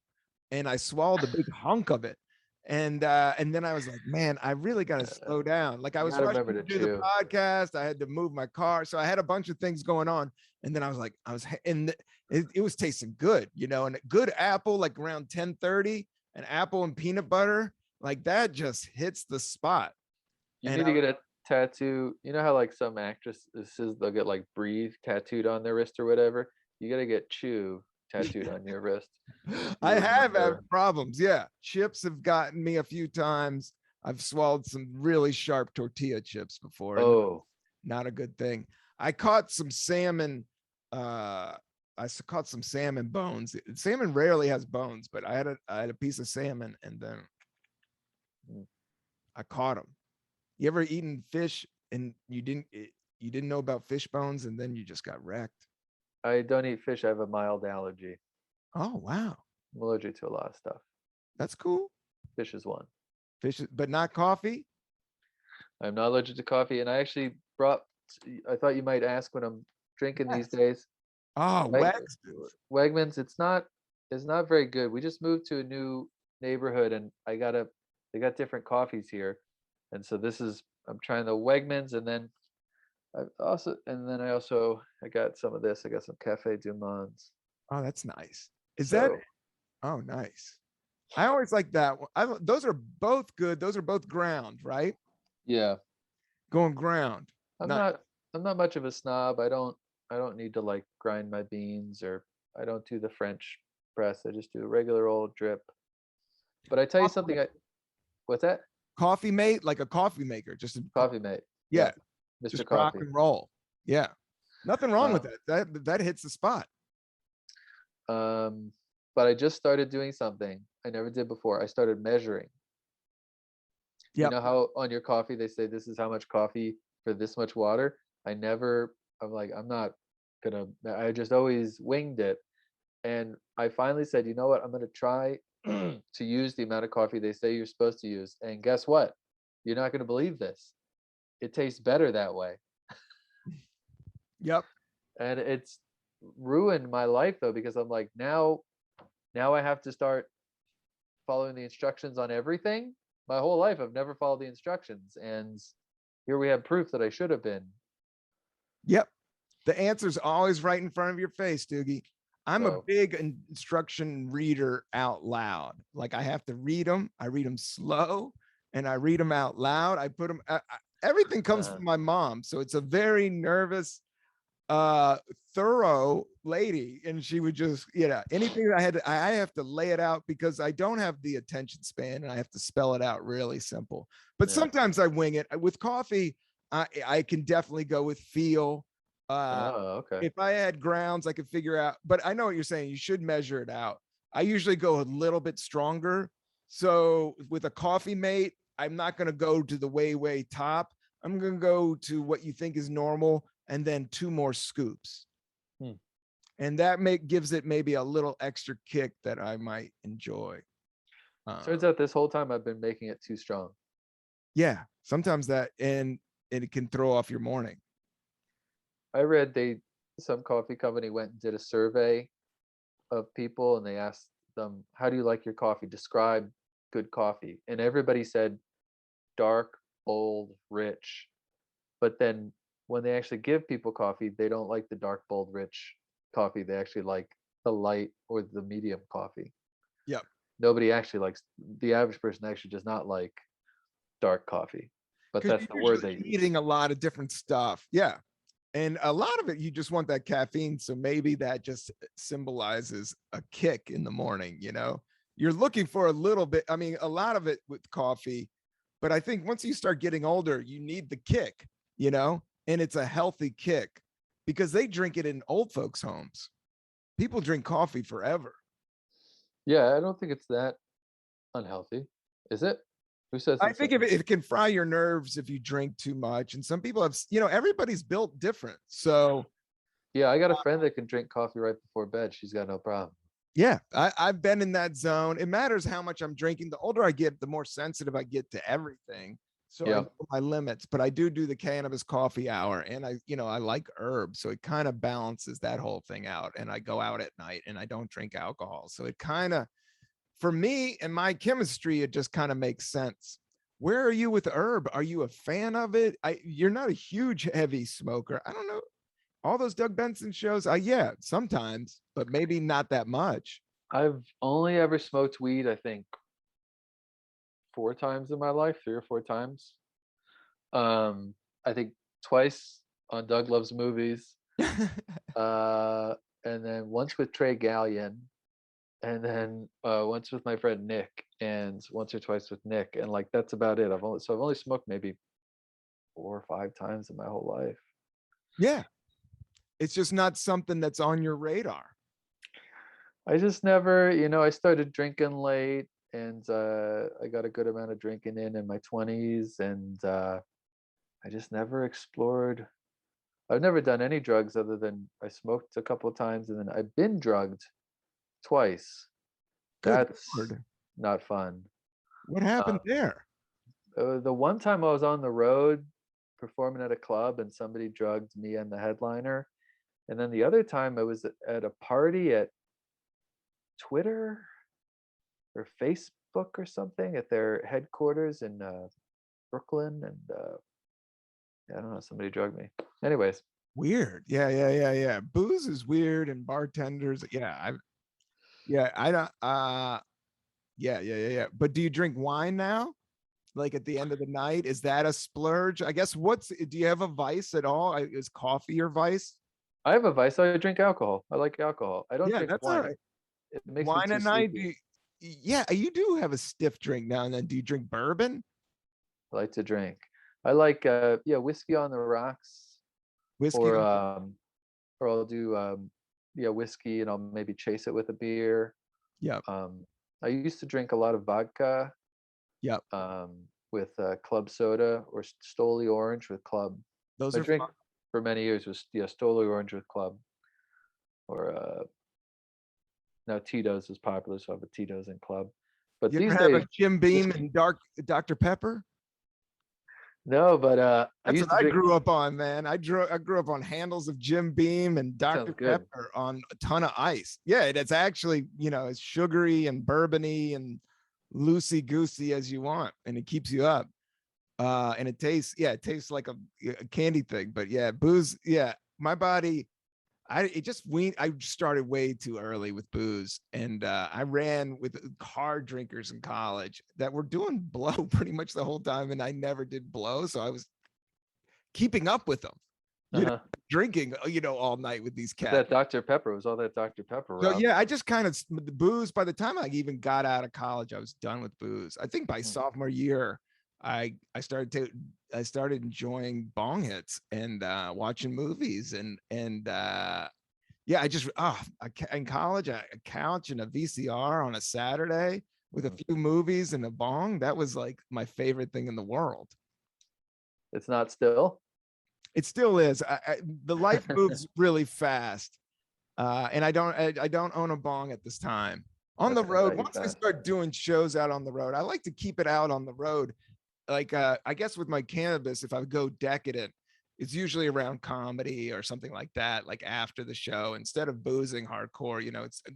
and I swallowed a big hunk of it. And then I was like, man, I really got to slow down. Like I You was gotta rushing remember to to do the chew. podcast. I had to move my car. So I had a bunch of things going on. And then I was like, and it was tasting good, you know, and a good apple, like around 10:30, an apple and peanut butter, like that just hits the spot. You And need to get a tattoo. You know how like some actresses they'll get like breathe tattooed on their wrist or whatever. You gotta get chew tattooed on your wrist. I have had Remember. problems. Yeah. Chips have gotten me a few times. I've swallowed some really sharp tortilla chips before. And Oh, not a good thing. I caught some salmon. Caught some salmon bones. Salmon rarely has bones, but I had a piece of salmon and then I caught them. You ever eaten fish and you didn't know about fish bones and then you just got wrecked? I don't eat fish. I have a mild allergy. Oh wow, I'm allergic to a lot of stuff. that's cool. Fish is one. Fish, but not coffee. I'm not allergic to coffee, and I actually brought. I thought you might ask when I'm drinking these days. Oh, Weg- wax. Wegmans, it's not very good. We just moved to a new neighborhood, and they got different coffees here, and so I'm trying the Wegmans, and then I got some of this. I got some Cafe Du Mondes. Oh, that's nice. Is that? So Oh, nice. I always like that one. Those are both good. Those are both ground, right? yeah, Going ground. I'm Not- not I'm not much of a snob. I don't need to like grind my beans, or I don't do the French press. I just do a regular old drip. But I tell you something. What's that? Coffee mate, like a coffee maker, just Coffee mate. yeah, Mr. just rock Coffee. and roll. Yeah, nothing wrong with Um, that. That hits the spot. But I just started doing something I never did before. I started measuring. You Yep. know how on your coffee they say this is how much coffee for this much water? I'm like, I'm not gonna, I just always winged it. And I finally said, you know what? I'm gonna try to use the amount of coffee they say you're supposed to use. And guess what? You're not gonna believe this. It tastes better that way. Yep. And it's ruined my life though, because I'm like, now I have to start following the instructions on everything. My whole life I've never followed the instructions, and here we have proof that I should have been. Yep. The answer's always right in front of your face, Doogie. I'm a So big instruction reader out loud. Like I have to read them. I read them slow and I read them out loud. I put them, everything comes from my mom. So it's a very nervous, thorough lady. And she would just, anything that I have to lay it out because I don't have the attention span and I have to spell it out really simple. But Yeah. sometimes I wing it. With coffee, I can definitely go with feel. okay. If I had grounds, I could figure out, but I know what you're saying. You should measure it out. I usually go a little bit stronger. So with a coffee mate, I'm not going to go to the way top. I'm going to go to what you think is normal and then 2 more scoops. And that gives it maybe a little extra kick that I might enjoy. Turns out this whole time I've been making it too strong. Yeah, sometimes that, and it can throw off your morning. I read some coffee company went and did a survey of people, and they asked them, how do you like your coffee? Describe good coffee. And everybody said dark, bold, rich. But then when they actually give people coffee, they don't like the dark, bold, rich coffee. They actually like the light or the medium coffee. Yep. Nobody actually likes, the average person actually does not like dark coffee. But that's the word they use. Eating a lot of different stuff. Yeah. And a lot of it, you just want that caffeine. So maybe that just symbolizes a kick in the morning, you're looking for a little bit. I mean, a lot of it with coffee, but I think once you start getting older, you need the kick, and it's a healthy kick because they drink it in old folks' homes. People drink coffee forever. Yeah, I don't think it's that unhealthy, is it? Who says I it's think if it can fry your nerves if you drink too much, and some people have, everybody's built different. So Yeah, I got a friend that can drink coffee right before bed. She's got no problem. yeah, I've been in that zone. It matters how much I'm drinking. The older I get, the more sensitive I get to everything. So I Yeah. know my limits, but I do the cannabis coffee hour, and I like herbs, so it kind of balances that whole thing out. And I go out at night, and I don't drink alcohol, so it kind of, for me and my chemistry, it just kind of makes sense. Where are you with herb? Are you a fan of it? You're not a huge heavy smoker. I don't know. All those Doug Benson shows, yeah, sometimes, but maybe not that much. I've only ever smoked weed, I think, 4 times in my life, 3 or 4 times. I think twice on Doug Loves Movies, and then once with Trey Gallion, and then once with my friend Nick, and once or twice with Nick, and like that's about it. I've only smoked maybe 4 or 5 times in my whole life. Yeah, it's just not something that's on your radar. I just never, I started drinking late, and I got a good amount of drinking in my 20s, and I just never explored. I've never done any drugs other than I smoked a couple of times, and then I've been drugged twice. Good That's Lord. not fun. What happened there? The one time I was on the road performing at a club, and somebody drugged me and the headliner, and then the other time I was at a party at Twitter or Facebook or something at their headquarters in Brooklyn, and I don't know, somebody drugged me. Anyways, Weird. Yeah. Booze is weird, and bartenders. I don't. Yeah. But do you drink wine now? Like at the end of the night, is that a splurge? I guess. Do you have a vice at all? Is coffee your vice? I have a vice. I drink alcohol. I like alcohol. I don't Yeah, drink that's all wine. right. It makes me Wine too at night. sleepy. Yeah, you do have a stiff drink now and then. Do you drink bourbon? I like to drink. I like whiskey on the rocks, Whiskey? or I'll do whiskey, and I'll maybe chase it with a beer. Yep. I used to drink a lot of vodka. Yep. With club soda, or Stoli Orange with club. Those My are drink fun. for many years was Stoli Orange with club, or now Tito's is popular, so I have a Tito's and club. But You these ever have days, a Jim Beam whiskey. and Dr. Pepper? No, but I That's used what to I drink. grew up on, man. I grew up on handles of Jim Beam and Sounds Dr. good. Pepper on a ton of ice. Yeah, it's actually, it's sugary and bourbony and loosey goosey as you want, and it keeps you up. And it tastes like a candy thing. But yeah, booze. Yeah, my body. I started way too early with booze, and I ran with hard drinkers in college that were doing blow pretty much the whole time, and I never did blow, so I was keeping up with them, drinking, all night with these cats. That Dr. Pepper was all that Dr. Pepper. So Rob. yeah, I just kind of the booze. By the time I even got out of college, I was done with booze. I think by sophomore year, I started enjoying bong hits and watching movies and yeah, in college, a couch and a VCR on a Saturday with a few movies and a bong. That was like my favorite thing in the world. It's not still. It still is. The life moves really fast, and I don't own a bong at this time. On the road, once I start doing shows out on the road, I like to keep it out on the road. Like I guess with my cannabis, if I go decadent, it's usually around comedy or something like that, like after the show, instead of boozing hardcore.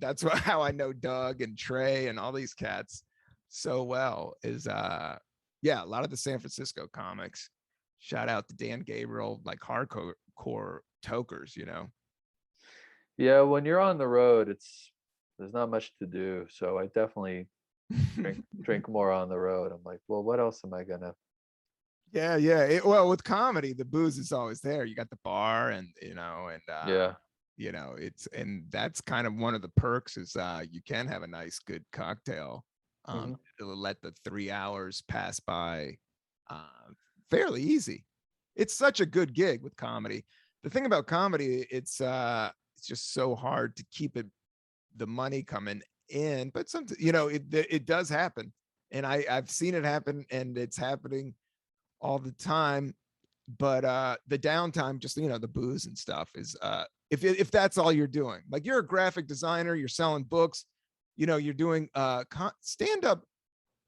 That's how I know Doug and Trey and all these cats so well is a lot of the San Francisco comics. Shout out to Dan Gabriel, like hardcore tokers, Yeah, when you're on the road, there's not much to do. So I definitely drink more on the road. I'm like, well, what else am I gonna? Yeah. Well, with comedy, the booze is always there. You got the bar, and yeah. and that's kind of one of the perks is you can have a nice, good cocktail. It'll let the 3 hours pass by fairly easy. It's such a good gig with comedy. The thing about comedy, it's just so hard to keep the money coming in, but sometimes, it does happen. And I've seen it happen, and it's happening all the time. But the downtime, just the booze and stuff, is if that's all you're doing. Like, you're a graphic designer, you're selling books, you're doing stand up.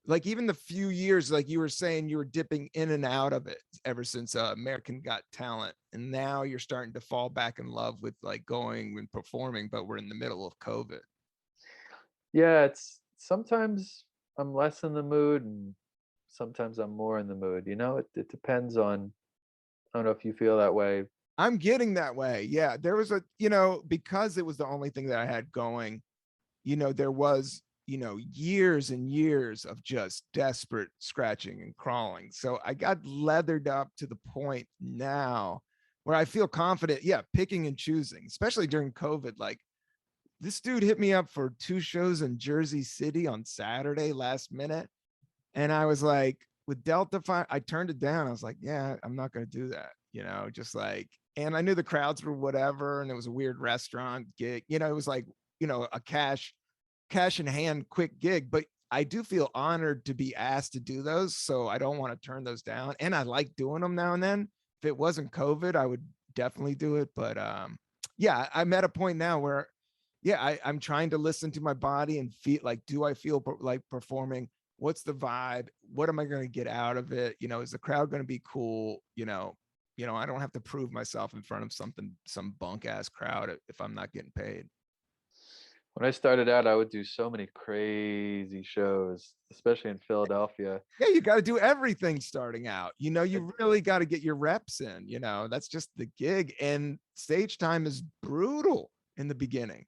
Like, even the few years, like you were saying, you were dipping in and out of it ever since American Got Talent, and now you're starting to fall back in love with like going and performing, but we're in the middle of COVID. Yeah, it's sometimes I'm less in the mood, and sometimes I'm more in the mood. It depends on. I don't know if you feel that way. I'm getting that way. Yeah, there was because it was the only thing that I had going. There was years and years of just desperate scratching and crawling. So I got leathered up to the point now where I feel confident, picking and choosing, especially during COVID. Like, this dude hit me up for 2 shows in Jersey City on Saturday last minute. And I was like, with Delta 5, I turned it down. I was like, yeah, I'm not going to do that. Just like, and I knew the crowds were whatever. And it was a weird restaurant gig. It was like, a cash in hand, quick gig. But I do feel honored to be asked to do those. So I don't want to turn those down. And I like doing them now and then. If it wasn't COVID, I would definitely do it. But I'm at a point now where, I'm trying to listen to my body and feel like, do I feel like performing? What's the vibe? What am I going to get out of it? Is the crowd going to be cool? I don't have to prove myself in front of some bunk ass crowd if I'm not getting paid. When I started out, I would do so many crazy shows, especially in Philadelphia. Yeah, you got to do everything starting out. You really got to get your reps in. That's just the gig. And stage time is brutal in the beginning.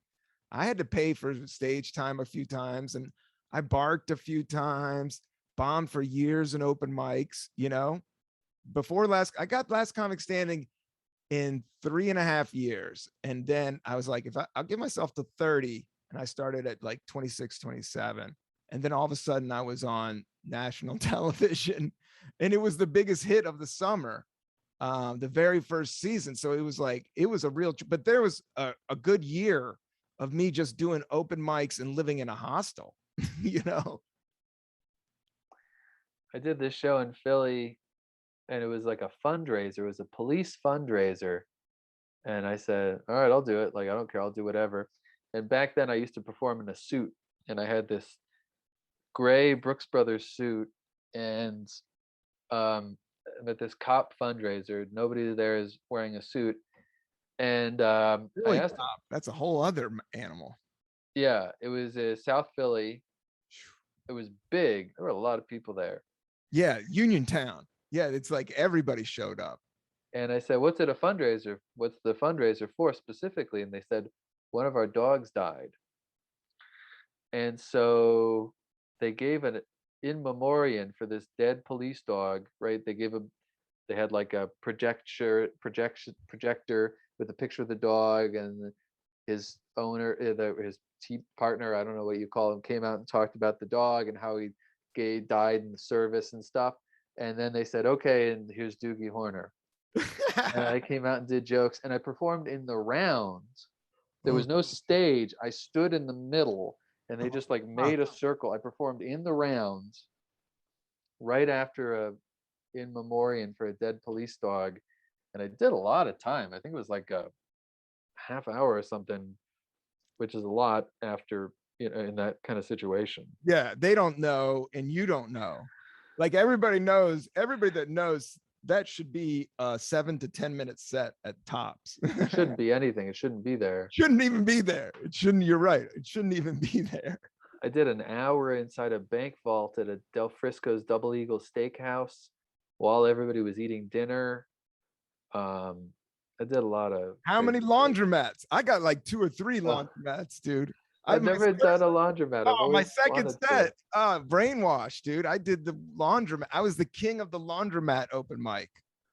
I had to pay for stage time a few times, and I barked a few times, bombed for years in open mics, before I got Last Comic Standing in 3.5 years. And then I was like, I'll give myself to 30. And I started at like 26, 27. And then all of a sudden I was on national television, and it was the biggest hit of the summer, the very first season. So it was a real, but there was a good year of me just doing open mics and living in a hostel. I did this show in Philly, and it was like a fundraiser. It was a police fundraiser. And I said, all right, I'll do it. Like, I don't care. I'll do whatever. And back then I used to perform in a suit, and I had this gray Brooks Brothers suit, and I'm at this cop fundraiser. Nobody there is wearing a suit. And really, that's a whole other animal. Yeah, it was South Philly. It was big. There were a lot of people there. Yeah, Uniontown. Yeah, it's like everybody showed up. And I said, what's it a fundraiser? What's the fundraiser for specifically? And they said, one of our dogs died. And so they gave an in memoriam for this dead police dog, right? They had like a projector with a picture of the dog, and his owner, his team partner, I don't know what you call him, came out and talked about the dog and how he died in the service and stuff. And then they said, okay, and here's Doogie Horner. And I came out and did jokes, and I performed in the rounds. There was no stage. I stood in the middle, and they just like made a circle. I performed in the rounds right after a in memoriam for a dead police dog. And I did a lot of time. I think it was like a half hour or something, which is a lot after, in that kind of situation. Yeah, they don't know, and you don't know. Like, everybody that knows that should be a 7 to 10 minute set at tops. It shouldn't be anything. It shouldn't be there. Shouldn't even be there. You're right. It shouldn't even be there. I did an hour inside a bank vault at a Del Frisco's Double Eagle Steakhouse while everybody was eating dinner. I did a lot of. How many laundromats? I got like 2 or 3 laundromats, dude. I've never done a laundromat. Oh, my second set. Brainwash, dude. I did the laundromat. I was the king of the laundromat open mic.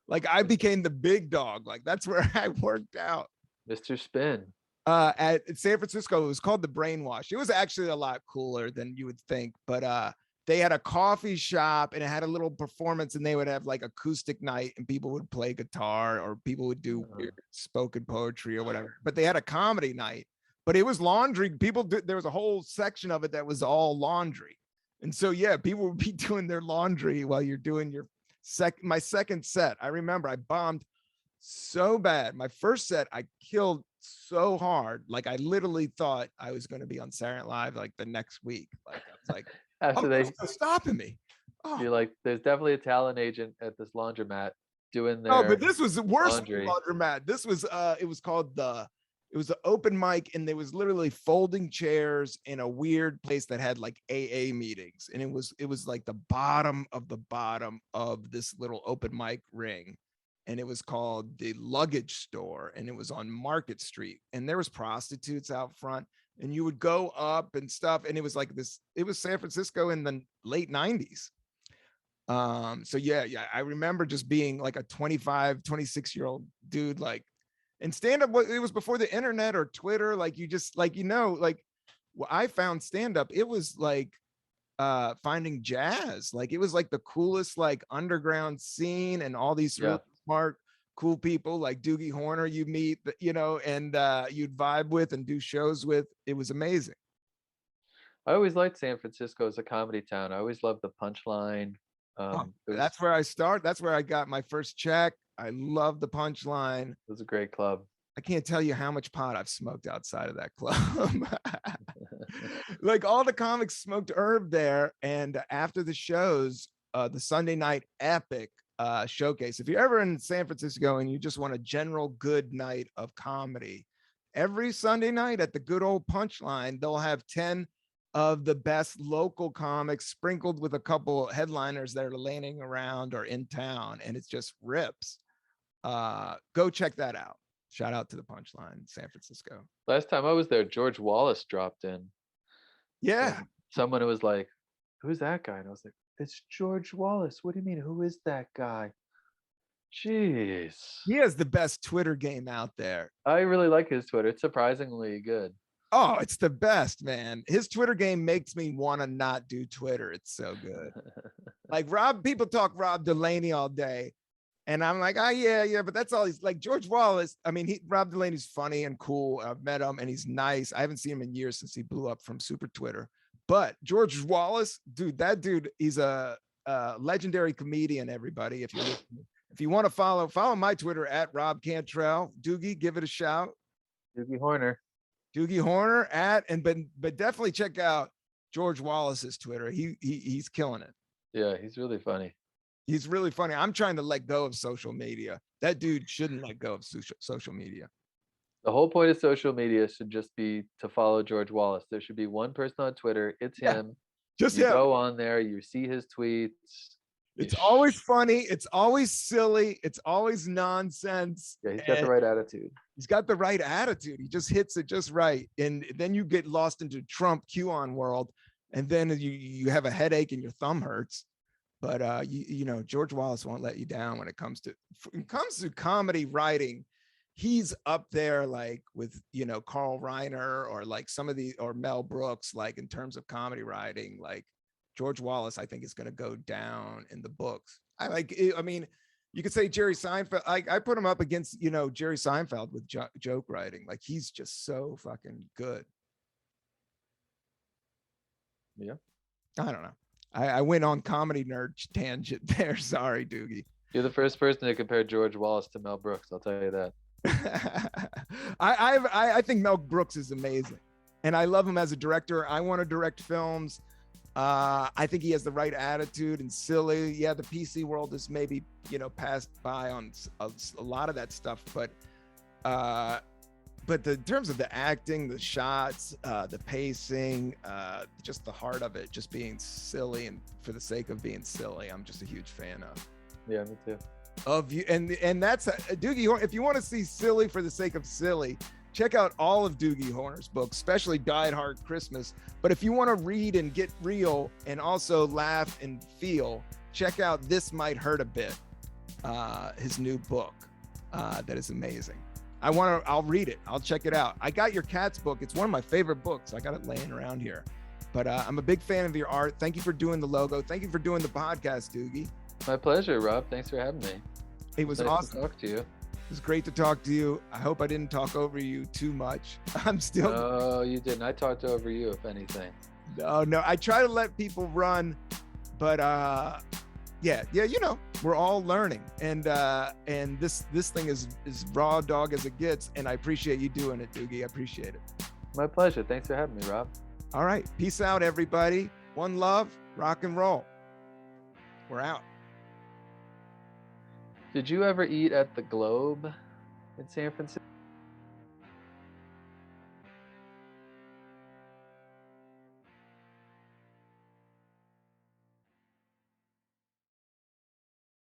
Like, I became the big dog. Like, that's where I worked out. Mr. Spin. At San Francisco. It was called the Brainwash. It was actually a lot cooler than you would think, but they had a coffee shop and it had a little performance, and they would have like acoustic night, and people would play guitar or people would do weird spoken poetry or whatever. But they had a comedy night, but it was laundry. There was a whole section of it that was all laundry. And so, yeah, people would be doing their laundry while you're doing your my second set. I remember I bombed so bad. My first set, I killed so hard. Like I literally thought I was going to be on Saturday Night Live like the next week. Like I was like, After they stopping me. Oh. You're like, there's definitely a talent agent at this laundromat doing their. Oh, but this was the worst laundry. laundromat. This was it was called it was the open mic, and there was literally folding chairs in a weird place that had like AA meetings, and it was like the bottom of this little open mic ring. And it was called the Luggage Store, and it was on Market Street, and there was prostitutes out front, and you would go up and stuff. And it was like this, it was San Francisco in the late 90s. So yeah, I remember just being like a 25, 26-year-old dude, like, and stand-up, it was before the internet or Twitter. Like you just like, like well, I found stand-up, it was like finding jazz. Like it was like the coolest like underground scene, and all these really smart, cool people like Doogie Horner you meet, and you'd vibe with and do shows with. It was amazing. I always liked San Francisco as a comedy town. I always loved the Punchline. That's where I start. That's where I got my first check. I love the Punchline. It was a great club. I can't tell you how much pot I've smoked outside of that club. Like all the comics smoked herb there. And after the shows, the Sunday night epic showcase, if you're ever in San Francisco and you just want a general good night of comedy, every Sunday night at the good old Punchline, they'll have 10 of the best local comics sprinkled with a couple headliners that are laying around or in town, and it's just rips. Go check that out. Shout out to the Punchline in San Francisco. Last time I was there, George Wallace dropped in. Yeah. And someone was like, who's that guy? And I was like, it's George Wallace. What do you mean? Who is that guy? Jeez. He has the best Twitter game out there. I really like his Twitter. It's surprisingly good. Oh, it's the best, man. His Twitter game makes me want to not do Twitter. It's so good. Like people talk Rob Delaney all day. And I'm like, oh, yeah, but that's all he's like. George Wallace, I mean, Rob Delaney's funny and cool. I've met him and he's nice. I haven't seen him in years since he blew up from Super Twitter. But George Wallace, dude, that dude, he's a legendary comedian, everybody. If you want to follow my Twitter at Rob Cantrell. Doogie, give it a shout. Doogie Horner but definitely check out George Wallace's Twitter. He's killing it. Yeah, he's really funny. He's really funny. I'm trying to let go of social media. That dude shouldn't let go of social media. The whole point of social media should just be to follow George Wallace. There should be one person on Twitter. It's him. Just you him. Go on there. You see his tweets. It's always funny. It's always silly. It's always nonsense. Yeah, he's got the right attitude. He's got the right attitude. He just hits it just right. And then you get lost into Trump QAnon world. And then you have a headache and your thumb hurts. But you know, George Wallace won't let you down when it comes to comedy writing. He's up there like with, you know, Carl Reiner or like or Mel Brooks, like in terms of comedy writing. Like George Wallace, I think, is going to go down in the books. I mean, you could say Jerry Seinfeld. I put him up against, you know, Jerry Seinfeld with joke writing. Like he's just so fucking good. Yeah. I don't know. I went on comedy nerd tangent there. Sorry, Doogie. You're the first person to compare George Wallace to Mel Brooks. I'll tell you that. I think Mel Brooks is amazing, and I love him as a director. I want to direct films. I think he has the right attitude and silly. Yeah, the PC world is maybe, you know, passed by on a lot of that stuff, but in terms of the acting, the shots, the pacing, just the heart of it, just being silly and for the sake of being silly, I'm just a huge fan of. Yeah, me too. Of you, and that's Doogie Horner. If you want to see silly for the sake of silly, check out all of Doogie Horner's books, especially Diehard Christmas. But if you want to read and get real and also laugh and feel, check out This Might Hurt a Bit, his new book that is amazing. I'll read it. I'll check it out. I got your Cats book. It's one of my favorite books. I got it laying around here. But I'm a big fan of your art. Thank you for doing the logo. Thank you for doing the podcast, Doogie. My pleasure, Rob. Thanks for having me. It was nice awesome. to talk to you. It was great to talk to you. I hope I didn't talk over you too much. I'm still. No, you didn't. I talked over you, if anything. No. I try to let people run, but yeah, you know, we're all learning, and this thing is raw dog as it gets, and I appreciate you doing it, Doogie. I appreciate it. My pleasure. Thanks for having me, Rob. All right, peace out, everybody. One love, rock and roll. We're out. Did you ever eat at the Globe in San Francisco?